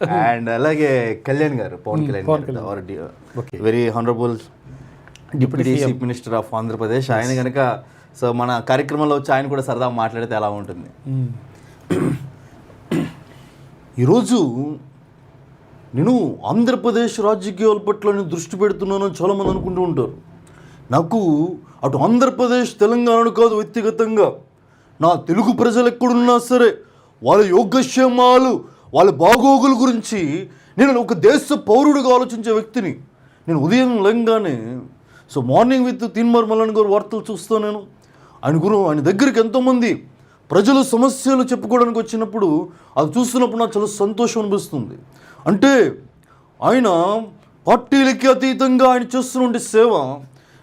And అలాగే కళ్యాణ్ గారు, పవన్ కళ్యాణ్ గారు, very honourable deputy chief minister of Andhra Pradesh. ఆయన కనుక సో మన కార్యక్రమంలో వచ్చి ఆయన కూడా సరదాగా మాట్లాడితే ఎలా ఉంటుంది. ఈరోజు నేను ఆంధ్రప్రదేశ్ రాజకీయాల పట్ల నేను దృష్టి పెడుతున్నానని చాలామంది అనుకుంటూ ఉంటారు. నాకు అటు ఆంధ్రప్రదేశ్ తెలంగాణను కాదు, వ్యక్తిగతంగా నా తెలుగు ప్రజలు ఎక్కడున్నా సరే వాళ్ళ యోగక్షేమాలు వాళ్ళ బాగోగుల గురించి నేను ఒక దేశ పౌరుడిగా ఆలోచించే వ్యక్తిని. నేను ఉదయం లేంగానే so morning with Teenmaar Mallanna గారు వార్తలు చూస్తాను. నేను ఆయన దగ్గరికి ఎంతోమంది ప్రజలు సమస్యలు చెప్పుకోవడానికి వచ్చినప్పుడు అది చూస్తున్నప్పుడు నాకు చాలా సంతోషం అనిపిస్తుంది. అంటే ఆయన పార్టీలకి అతీతంగా ఆయన చేస్తున్న సేవ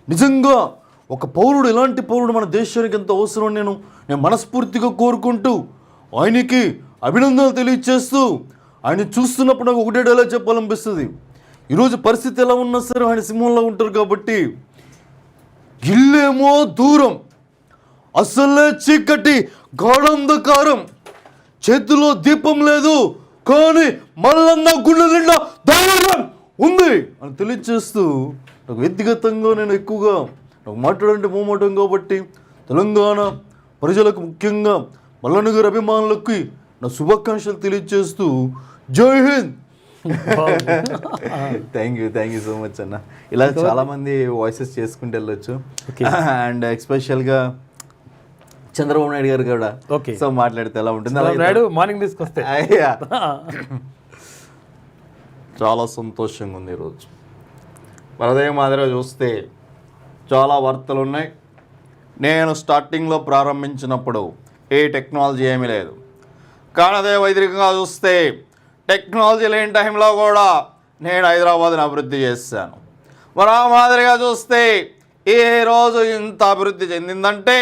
నిజంగా ఒక పౌరుడు, ఎలాంటి పౌరుడు మన దేశానికి ఎంత అవసరం నేను మనస్ఫూర్తిగా కోరుకుంటూ ఆయనకి అభినందనలు తెలియజేస్తూ ఆయన చూస్తున్నప్పుడు నాకు ఒకటే డైలాగ్ చెప్పాలనిపిస్తుంది. ఈరోజు పరిస్థితి ఎలా ఉన్నా సరే ఆయన సింహంలో ఉంటారు కాబట్టి, ఇల్లేమో దూరం అసలే చీకటి గాఢంధకారం, చేతిలో దీపం లేదు కానీ మల్లన్న గుండె నిండా ధైర్యం ఉంది అని తెలియజేస్తూ నాకు వ్యక్తిగతంగా నేను ఎక్కువగా నాకు మాట్లాడంటే మోమాటం కాబట్టి తెలంగాణ ప్రజలకు, ముఖ్యంగా మల్లన్న గారి అభిమానులకి నా శుభాకాంక్షలు తెలియజేస్తూ జై Hind. Thank you so much అన్న. ఇలా చాలామంది వాయిసెస్ చేసుకుంటూ వెళ్ళొచ్చు. అండ్ ఎక్స్పెషల్గా చంద్రబాబు నాయుడు గారు కూడా సో మాట్లాడితే ఎలా ఉంటుంది. మార్నింగ్ తీసుకొస్తే చాలా సంతోషంగా ఉంది ఈరోజు. ఉదయం మాదిరిగా చూస్తే చాలా వార్తలు ఉన్నాయి. నేను స్టార్టింగ్లో ప్రారంభించినప్పుడు ఏ టెక్నాలజీ ఏమీ లేదు, కానీ అదే వైద్యంగా చూస్తే టెక్నాలజీ లేని టైంలో కూడా నేను హైదరాబాద్ని అభివృద్ధి చేశాను. మరి ఆ మాదిరిగా చూస్తే ఏ రోజు ఇంత అభివృద్ధి చెందిందంటే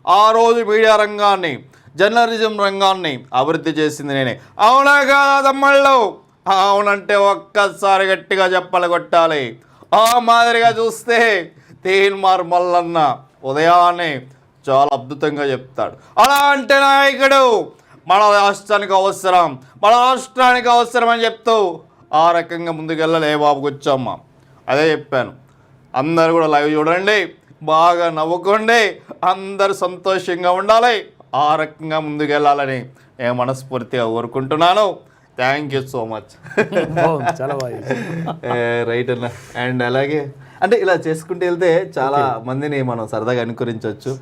ఆ రోజు మీడియా రంగాన్ని, జర్నలిజం రంగాన్ని అభివృద్ధి చేసింది నేనే. అవునా కాదా తమ్ముళ్ళు? అవునంటే ఒక్కసారి గట్టిగా చెప్పలు కొట్టాలి. ఆ మాదిరిగా చూస్తే తీన్మార్ మల్లన్న ఉదయాన్నే చాలా అద్భుతంగా చెప్తాడు. అలాంటి నాయకుడు మన రాష్ట్రానికి అవసరం అని చెప్తూ ఆ రకంగా ముందుకెళ్ళలే బాబు కూర్చోమ్మ. అదే చెప్పాను. అందరూ కూడా లైవ్ చూడండి, బాగా నవ్వుకోండి, అందరూ సంతోషంగా ఉండాలి, ఆ రకంగా ముందుకెళ్ళాలని నేను మనస్ఫూర్తిగా కోరుకుంటున్నాను. Thank you so much. చాలా బాగా రైట్ అన్న. అండ్ అలాగే అంటే ఇలా చేసుకుంటూ వెళ్తే చాలా మందిని మనం సరదాగా అనుకరించవచ్చు.